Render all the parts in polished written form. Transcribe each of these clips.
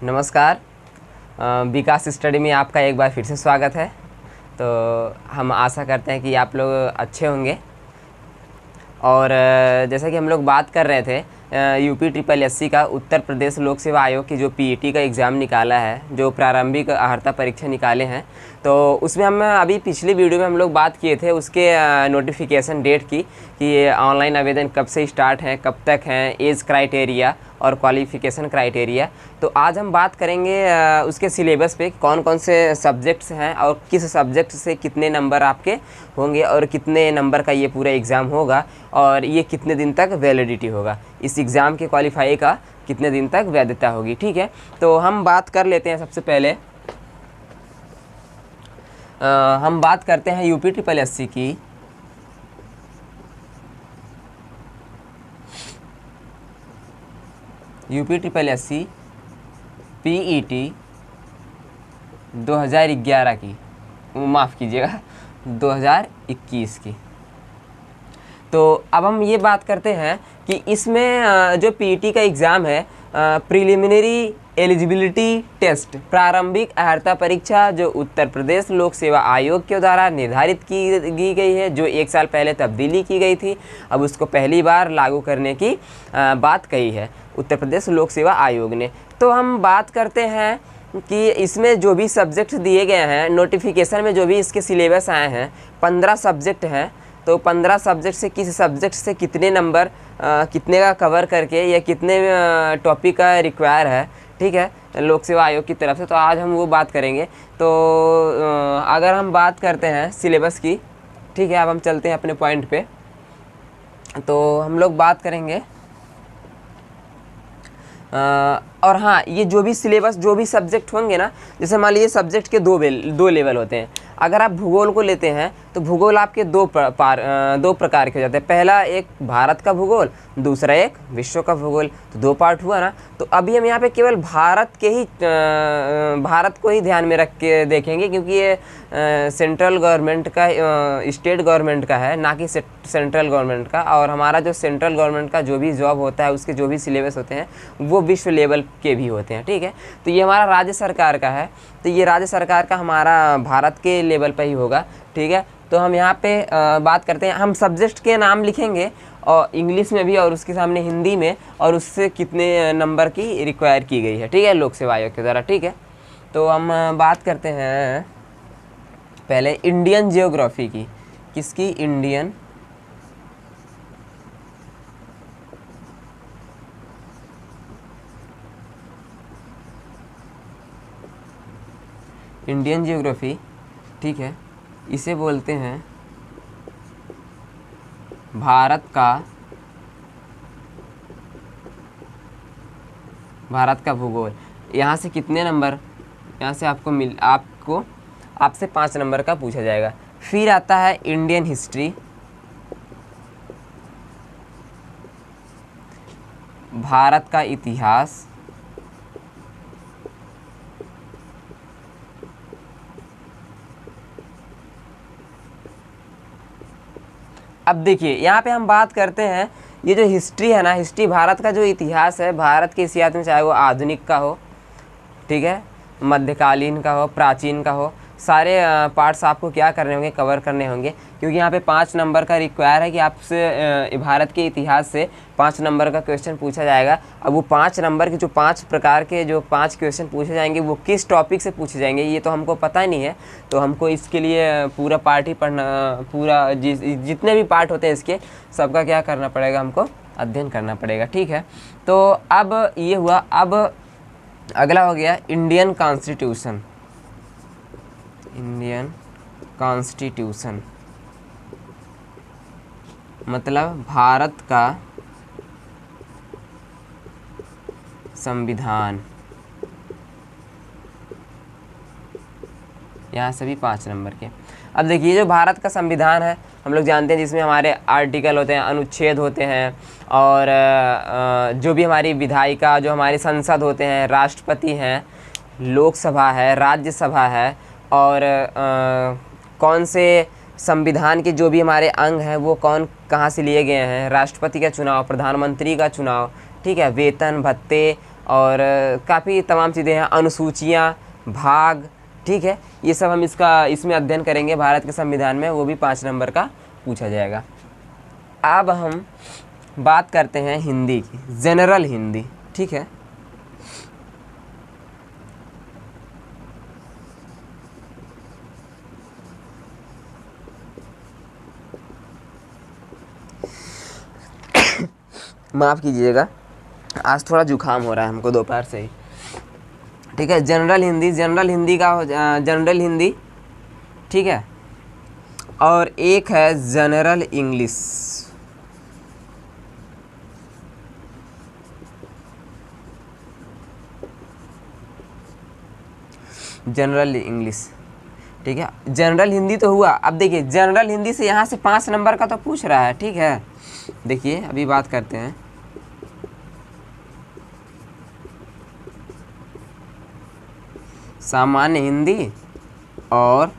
नमस्कार। विकास स्टडी में आपका एक बार फिर से स्वागत है। तो हम आशा करते हैं कि आप लोग अच्छे होंगे। और जैसा कि हम लोग बात कर रहे थे UPSSC का उत्तर प्रदेश लोक सेवा आयोग की जो PET का एग्ज़ाम निकाला है, जो प्रारंभिक अर्हता परीक्षा निकाले हैं, तो उसमें हम अभी पिछली वीडियो में हम लोग बात किए थे उसके नोटिफिकेशन डेट की कि ये ऑनलाइन आवेदन कब से स्टार्ट हैं, कब तक हैं, एज क्राइटेरिया और क्वालिफ़िकेशन क्राइटेरिया। तो आज हम बात करेंगे उसके सिलेबस पे कौन कौन से सब्जेक्ट्स हैं और किस सब्जेक्ट से कितने नंबर आपके होंगे और कितने नंबर का ये पूरा एग्ज़ाम होगा और ये कितने दिन तक वैलिडिटी होगा, इस एग्ज़ाम के क्वालिफाई का कितने दिन तक वैधता होगी। ठीक है, तो हम बात कर लेते हैं। सबसे पहले हम बात करते हैं UPSSC की UPSSC PET 2011 की, माफ़ कीजिएगा 2021 की। तो अब हम ये बात करते हैं कि इसमें जो PET का एग्ज़ाम है, प्रिलिमिनरी एलिजिबिलिटी टेस्ट, प्रारंभिक अर्हता परीक्षा, जो उत्तर प्रदेश लोक सेवा आयोग के द्वारा निर्धारित की गई है, जो 1 साल पहले तब्दीली की गई थी, अब उसको पहली बार लागू करने की बात कही है उत्तर प्रदेश लोक सेवा आयोग ने। तो हम बात करते हैं कि इसमें जो भी सब्जेक्ट दिए गए हैं, नोटिफिकेशन में जो भी इसके सिलेबस आए हैं, 15 सब्जेक्ट हैं। तो 15 सब्जेक्ट से किस सब्जेक्ट से कितने नंबर कितने का कवर करके या कितने टॉपिक का रिक्वायर है, ठीक है, लोक सेवा आयोग की तरफ से, तो आज हम वो बात करेंगे। तो अगर हम बात करते हैं सिलेबस की, ठीक है, अब हम चलते हैं अपने पॉइंट पे। तो हम लोग बात करेंगे और हाँ, ये जो भी सिलेबस, जो भी सब्जेक्ट होंगे ना, जैसे मान लीजिए सब्जेक्ट के दो लेवल होते हैं। अगर आप भूगोल को लेते हैं तो भूगोल आपके दो प्रकार के हो जाते हैं। पहला एक भारत का भूगोल, दूसरा एक विश्व का भूगोल। तो 2 पार्ट हुआ ना। तो अभी हम यहाँ पे केवल भारत को ही ध्यान में रख के देखेंगे, क्योंकि ये सेंट्रल गवर्नमेंट का, स्टेट गवर्नमेंट का है, ना कि सेंट्रल गवर्नमेंट का। और हमारा जो सेंट्रल गवर्नमेंट का जो भी जॉब होता है, उसके जो भी सिलेबस होते हैं वो विश्व लेवल के भी होते हैं। ठीक है, तो ये हमारा राज्य सरकार का है, तो ये राज्य सरकार का हमारा भारत के लेवल पर ही होगा। ठीक है, तो हम यहाँ पे बात करते हैं, हम सब्जेक्ट के नाम लिखेंगे और इंग्लिश में भी और उसके सामने हिंदी में, और उससे कितने नंबर की रिक्वायर की गई है, ठीक है, लोक सेवा आयोग के द्वारा। ठीक है, तो हम बात करते हैं पहले इंडियन जियोग्राफी की। किसकी? इंडियन जियोग्राफी, ठीक है, इसे बोलते हैं भारत का भूगोल। यहाँ से कितने नंबर, यहाँ से आपसे 5 नंबर का पूछा जाएगा। फिर आता है इंडियन हिस्ट्री, भारत का इतिहास, अब देखिए यहाँ पे हम बात करते हैं, ये जो हिस्ट्री है ना, हिस्ट्री भारत का जो इतिहास है, भारत के इतिहास में चाहे वो आधुनिक का हो, ठीक है, मध्यकालीन का हो, प्राचीन का हो, सारे पार्ट्स आपको क्या करने होंगे, कवर करने होंगे। क्योंकि यहाँ पे 5 नंबर का रिक्वायर है कि आपसे भारत के इतिहास से 5 नंबर का क्वेश्चन पूछा जाएगा। अब वो 5 नंबर के जो 5 प्रकार के जो 5 क्वेश्चन पूछे जाएंगे, वो किस टॉपिक से पूछे जाएंगे ये तो हमको पता नहीं है। तो हमको इसके लिए पूरा पार्ट ही पढ़ना, पूरा जितने भी पार्ट होते हैं इसके सबका क्या करना पड़ेगा, हमको अध्ययन करना पड़ेगा। ठीक है, तो अब ये हुआ। अब अगला हो गया इंडियन कॉन्स्टिट्यूशन। इंडियन कॉन्स्टिट्यूशन मतलब भारत का संविधान। यहाँ से भी 5 नंबर के। अब देखिए, जो भारत का संविधान है हम लोग जानते हैं, जिसमें हमारे आर्टिकल होते हैं, अनुच्छेद होते हैं, और जो भी हमारी विधायिका, जो हमारी संसद होते हैं, राष्ट्रपति हैं, लोकसभा है, राज्यसभा है, और कौन से संविधान के जो भी हमारे अंग हैं वो कहाँ से लिए गए हैं, राष्ट्रपति का चुनाव, प्रधानमंत्री का चुनाव, ठीक है, वेतन भत्ते और काफ़ी तमाम चीज़ें हैं, अनुसूचियाँ, भाग, ठीक है, ये सब हम इसमें अध्ययन करेंगे भारत के संविधान में, वो भी 5 नंबर का पूछा जाएगा। अब हम बात करते हैं हिंदी की, जनरल हिंदी, ठीक है। माफ़ कीजिएगा, आज थोड़ा जुकाम हो रहा है हमको दोपहर से ही, ठीक है। जनरल हिंदी, जनरल हिंदी का जनरल हिंदी, ठीक है, और एक है जनरल इंग्लिश। जनरल इंग्लिश, ठीक है। जनरल हिंदी तो हुआ। अब देखिए जनरल हिंदी से यहाँ से 5 नंबर का तो पूछ रहा है, ठीक है। देखिए अभी बात करते हैं, सामान्य हिंदी और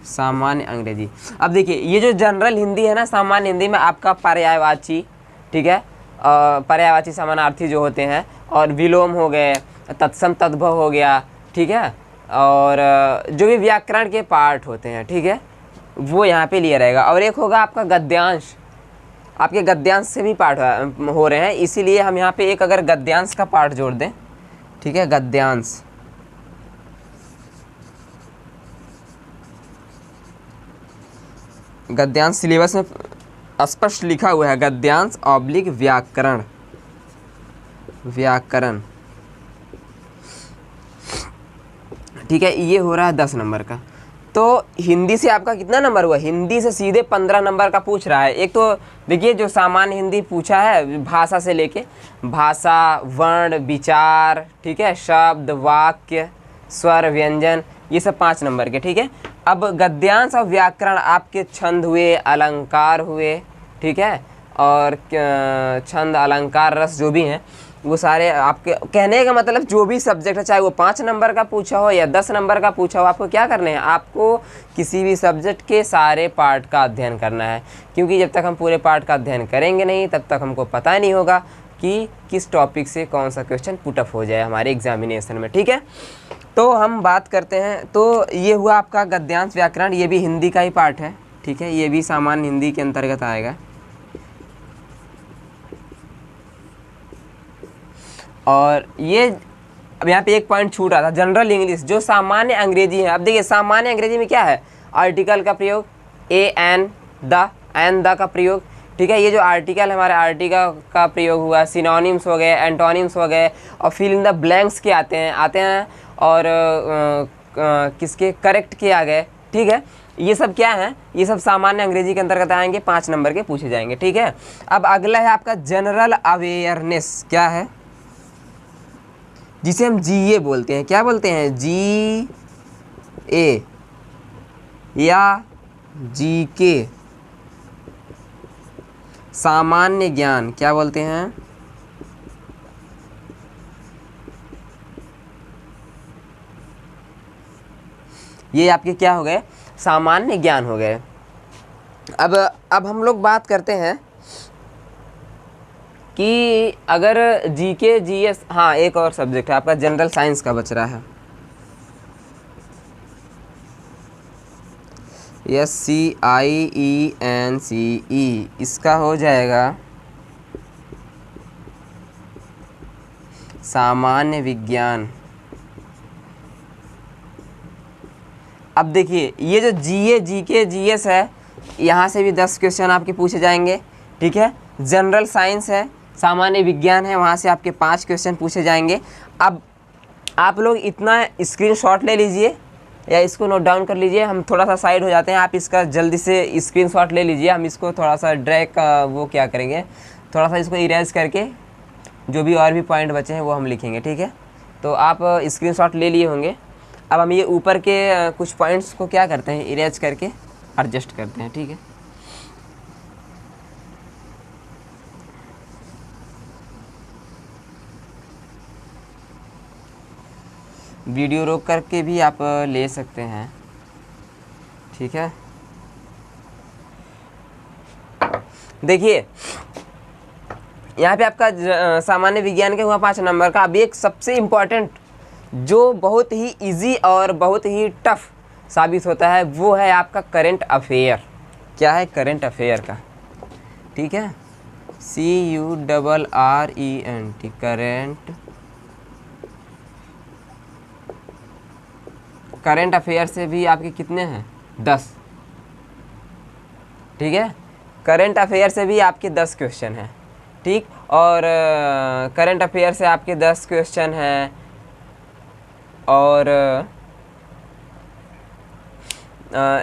सामान्य अंग्रेजी। अब देखिए ये जो जनरल हिंदी है ना, सामान्य हिंदी में आपका पर्यायवाची, ठीक है, पर्यायवाची समानार्थी जो होते हैं, और विलोम हो गए, तत्सम तद्भव हो गया, ठीक है, और जो भी व्याकरण के पार्ट होते हैं, ठीक है, वो यहाँ पे लिया रहेगा। और एक होगा आपका गद्यांश, आपके गद्यांश से भी पार्ट हो रहे हैं, इसीलिए हम यहाँ पे एक अगर गद्यांश का पार्ट जोड़ दें, ठीक है, गद्यांश, गद्यांश सिलेबस में स्पष्ट लिखा हुआ है, गद्यांश ऑब्लिक व्याकरण, व्याकरण, ठीक है। ये हो रहा है 10 नंबर का। तो हिंदी से आपका कितना नंबर हुआ? हिंदी से सीधे 15 नंबर का पूछ रहा है। एक तो देखिए जो सामान्य हिंदी पूछा है, भाषा से लेके, भाषा, वर्ण, विचार, ठीक है, शब्द, वाक्य, स्वर, व्यंजन, ये सब 5 नंबर के, ठीक है। अब गद्यांश और व्याकरण आपके छंद हुए, अलंकार हुए, ठीक है, और छंद, अलंकार, रस जो भी हैं वो सारे आपके, कहने का मतलब जो भी सब्जेक्ट है, चाहे वो 5 नंबर का पूछा हो या 10 नंबर का पूछा हो, आपको क्या करने हैं? आपको किसी भी सब्जेक्ट के सारे पार्ट का अध्ययन करना है, क्योंकि जब तक हम पूरे पार्ट का अध्ययन करेंगे नहीं तब तक हमको पता नहीं होगा कि किस टॉपिक से कौन सा क्वेश्चन पुटअप हो जाए हमारे एग्जामिनेशन में, ठीक है। तो हम बात करते हैं, तो ये हुआ आपका गद्यांश व्याकरण, ये भी हिंदी का ही पार्ट है, ठीक है, ये भी सामान्य हिंदी के अंतर्गत आएगा। और ये अब यहाँ पे एक पॉइंट छूट रहा था, जनरल इंग्लिश, जो सामान्य अंग्रेजी है। अब देखिए सामान्य अंग्रेजी में क्या है? आर्टिकल का प्रयोग, ए, एन, द, एन, द का प्रयोग, ठीक है। ये जो आर्टिकल है, हमारे आर्टिकल का प्रयोग हुआ, सिनोनिम्स हो गए, एंटोनिम्स हो गए, और फिल इन द ब्लैंक्स के आते हैं, और किसके करेक्ट के आ गए, ठीक है। ये सब क्या है? ये सब सामान्य अंग्रेजी के अंतर्गत आएंगे, 5 नंबर के पूछे जाएंगे, ठीक है। अब अगला है आपका जनरल अवेयरनेस, क्या है? जिसे हम जीए बोलते हैं। क्या बोलते हैं? जी ए या जी के, सामान्य ज्ञान क्या बोलते हैं? ये आपके क्या हो गए? सामान्य ज्ञान हो गए। अब हम लोग बात करते हैं कि अगर जीके, जीएस, हाँ एक और सब्जेक्ट है आपका जनरल साइंस का बच रहा है, SCIENCE, इसका हो जाएगा सामान्य विज्ञान। अब देखिए ये जो जीए, जीके, जीएस है, यहाँ से भी 10 क्वेश्चन आपके पूछे जाएंगे, ठीक है। जनरल साइंस है, सामान्य विज्ञान है, वहाँ से आपके 5 क्वेश्चन पूछे जाएंगे। अब आप लोग इतना स्क्रीनशॉट ले लीजिए या इसको नोट डाउन कर लीजिए, हम थोड़ा सा साइड हो जाते हैं, आप इसका जल्दी से स्क्रीनशॉट ले लीजिए। हम इसको थोड़ा सा ड्रैग का वो क्या करेंगे, थोड़ा सा इसको इरेज करके जो भी और भी पॉइंट बचे हैं वो हम लिखेंगे, ठीक है। तो आप स्क्रीनशॉट ले लिए होंगे। अब हम ये ऊपर के कुछ पॉइंट्स को क्या करते हैं, इरेज करके एडजस्ट करते हैं, ठीक है। वीडियो रोक करके भी आप ले सकते हैं, ठीक है। देखिए यहाँ पे आपका सामान्य विज्ञान का हुआ 5 नंबर का। अब एक सबसे इम्पॉर्टेंट जो बहुत ही इजी और बहुत ही टफ साबित होता है वो है आपका करंट अफेयर। क्या है करंट अफेयर का, ठीक है, CURRENT, करंट अफेयर से भी आपके कितने हैं 10, ठीक है, करंट अफेयर से भी आपके 10 क्वेश्चन हैं, ठीक। और करंट अफेयर से आपके 10 क्वेश्चन हैं और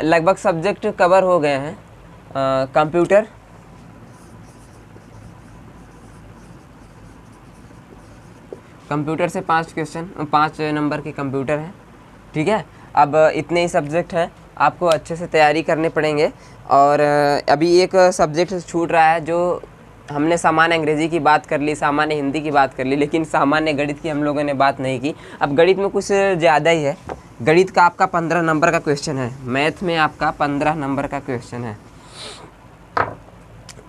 लगभग सब्जेक्ट कवर हो गए हैं। कंप्यूटर से 5 क्वेश्चन, 5 नंबर के कंप्यूटर हैं, ठीक है। अब इतने ही सब्जेक्ट हैं, आपको अच्छे से तैयारी करने पड़ेंगे। और अभी एक सब्जेक्ट छूट रहा है, जो हमने सामान्य अंग्रेज़ी की बात कर ली, सामान्य हिंदी की बात कर ली, लेकिन सामान्य गणित की हम लोगों ने बात नहीं की। अब गणित में कुछ ज़्यादा ही है। गणित का आपका 15 नंबर का क्वेश्चन है, मैथ में आपका 15 नंबर का क्वेश्चन है।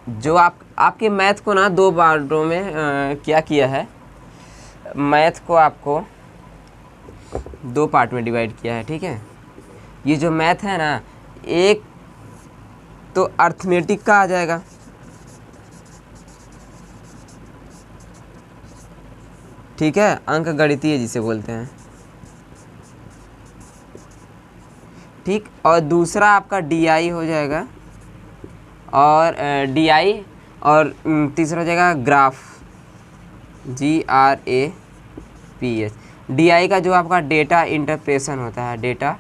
जो आपके मैथ को ना 2 पार्टों में क्या किया है, मैथ को आपको 2 पार्ट में डिवाइड किया है, ठीक है। ये जो मैथ है ना, एक तो अर्थमेटिक का आ जाएगा, ठीक है, अंक गणितीय जिसे बोलते हैं, ठीक। और दूसरा आपका DI हो जाएगा, और DI, और तीसरा हो जाएगा ग्राफ, GRAPH। DI का जो आपका डेटा इंटरप्रेशन होता है, डेटा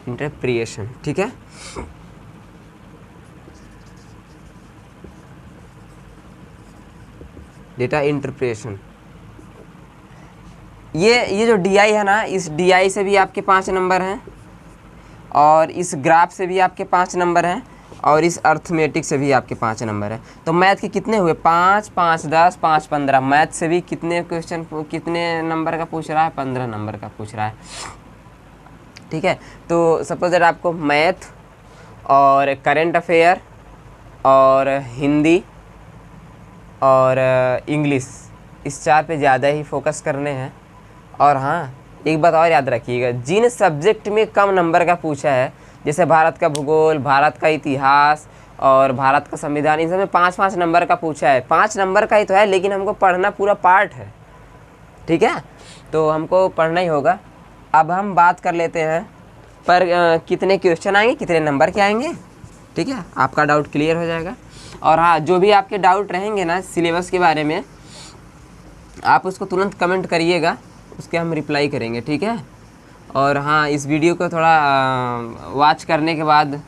इंटरप्रिएशन, ठीक है। डेटा इंटरप्रिएशन, ये जो DI है ना, इस DI से भी आपके 5 नंबर हैं, और इस ग्राफ से भी आपके 5 नंबर हैं, और इस अर्थमेटिक से भी आपके 5 नंबर हैं। तो मैथ के कितने हुए, 5, 5, 10, 5, 15। मैथ से भी कितने क्वेश्चन, कितने नंबर का पूछ रहा है, 15 नंबर का पूछ रहा है, ठीक है। तो सपोज दैट आपको मैथ और करंट अफेयर और हिंदी और इंग्लिश, इस 4 पे ज़्यादा ही फोकस करने हैं। और हाँ, एक बात और याद रखिएगा, जिन सब्जेक्ट में कम नंबर का पूछा है, जैसे भारत का भूगोल, भारत का इतिहास और भारत का संविधान, इन सब में 5-5 नंबर का पूछा है। 5 नंबर का ही तो है, लेकिन हमको पढ़ना पूरा पार्ट है, ठीक है, तो हमको पढ़ना ही होगा। अब हम बात कर लेते हैं पर कितने क्वेश्चन आएंगे, कितने नंबर के आएंगे, ठीक है, आपका डाउट क्लियर हो जाएगा। और हाँ, जो भी आपके डाउट रहेंगे ना सिलेबस के बारे में, आप उसको तुरंत कमेंट करिएगा, उसके हम रिप्लाई करेंगे, ठीक है। और हाँ, इस वीडियो को थोड़ा वॉच करने के बाद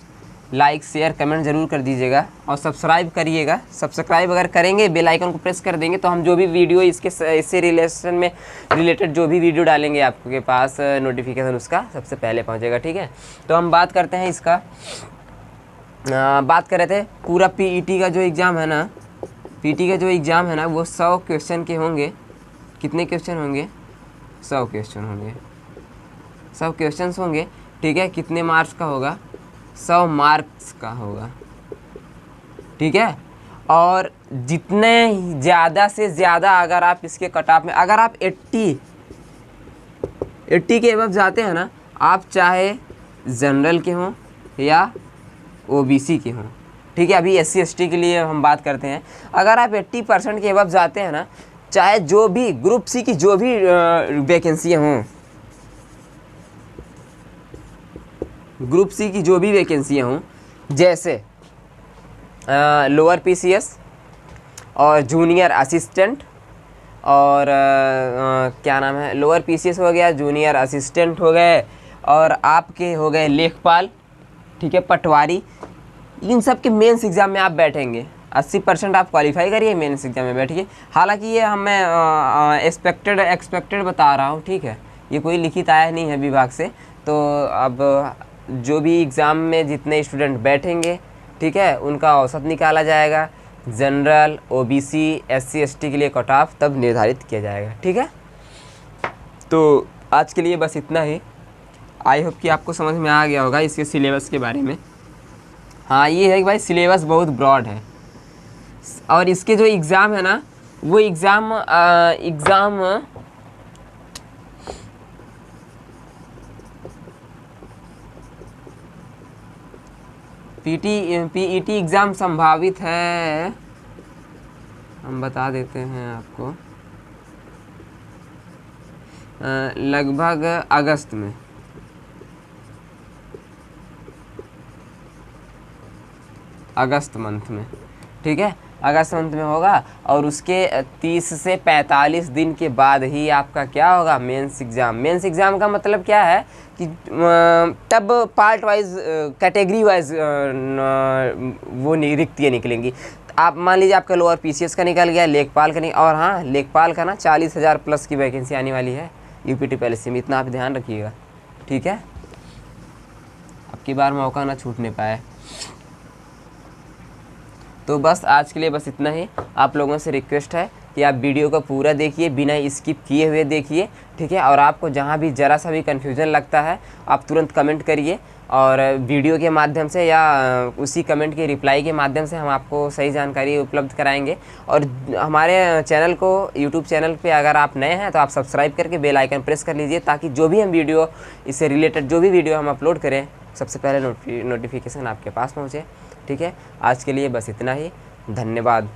लाइक, शेयर, कमेंट ज़रूर कर दीजिएगा, और सब्सक्राइब करिएगा। सब्सक्राइब अगर करेंगे, बेल आइकन को प्रेस कर देंगे, तो हम जो भी वीडियो इससे रिलेटेड जो भी वीडियो डालेंगे आपके पास नोटिफिकेशन उसका सबसे पहले पहुँचेगा, ठीक है। तो हम बात करते हैं इसका, बात कर रहे थे पूरा PET का जो एग्ज़ाम है ना, PET का जो एग्ज़ाम है ना, वो 100 क्वेश्चन के होंगे। कितने क्वेश्चन होंगे, 100 क्वेश्चन होंगे, 100 क्वेश्चन होंगे, ठीक है। कितने मार्क्स का होगा, 100 मार्क्स का होगा, ठीक है। और जितने ज़्यादा से ज़्यादा अगर आप इसके कट ऑफ में, अगर आप 80 के अबव जाते हैं ना, आप चाहे जनरल के हों या OBC के हों, ठीक है। अभी SC ST के लिए हम बात करते हैं। अगर आप 80% के अबव जाते हैं ना, चाहे जो भी ग्रुप C की जो भी वैकेंसियाँ हों, ग्रुप C की जो भी वैकेंसियाँ हों, जैसे लोअर PCS और जूनियर असिस्टेंट, और क्या नाम है, लोअर PCS हो गया, जूनियर असिस्टेंट हो गए, और आपके हो गए लेखपाल, ठीक है, पटवारी। इन सब के मेंस एग्ज़ाम में आप बैठेंगे, 80% आप क्वालिफाई करिए, मेंस एग्ज़ाम में बैठिए। हालांकि ये मैं एक्सपेक्टेड बता रहा हूँ, ठीक है, ये कोई लिखित आया नहीं है विभाग से। तो अब जो भी एग्ज़ाम में जितने स्टूडेंट बैठेंगे, ठीक है, उनका औसत निकाला जाएगा। जनरल, OBC, SC ST के लिए कट ऑफ तब निर्धारित किया जाएगा, ठीक है। तो आज के लिए बस इतना ही। आई होप कि आपको समझ में आ गया होगा इसके सिलेबस के बारे में। हाँ, ये है कि भाई सिलेबस बहुत ब्रॉड है, और इसके जो एग्ज़ाम है ना, वो एग्ज़ाम पीईटी एग्ज़ाम संभावित है, हम बता देते हैं आपको, लगभग अगस्त में, अगस्त मंथ में, ठीक है, अगस्त मंथ में होगा। और उसके 30 से 45 दिन के बाद ही आपका क्या होगा, मेंस एग्ज़ाम। मेंस एग्ज़ाम का मतलब क्या है कि तब पार्ट वाइज, कैटेगरी वाइज वो रिक्तियाँ निकलेंगी। आप मान लीजिए आपका लोअर पीसीएस का निकल गया, लेखपाल का नहीं, और हाँ लेखपाल का ना 40,000 प्लस की वैकेंसी आने वाली है यूपीटी पीएलसी में, इतना आप ध्यान रखिएगा, ठीक है, अब की बार मौका ना छूटने पाए। तो बस आज के लिए बस इतना ही। आप लोगों से रिक्वेस्ट है कि आप वीडियो को पूरा देखिए, बिना स्किप किए हुए देखिए, ठीक है। और आपको जहाँ भी ज़रा सा भी कन्फ्यूज़न लगता है आप तुरंत कमेंट करिए, और वीडियो के माध्यम से या उसी कमेंट के रिप्लाई के माध्यम से हम आपको सही जानकारी उपलब्ध कराएंगे। और हमारे चैनल को, यूट्यूब चैनल पे अगर आप नए हैं तो आप सब्सक्राइब करके बेल आइकन प्रेस कर लीजिए, ताकि जो भी हम वीडियो, इससे रिलेटेड जो भी वीडियो हम अपलोड करें सबसे पहले नोटिफिकेशन आपके पास पहुँचे, ठीक है। आज के लिए बस इतना ही, धन्यवाद।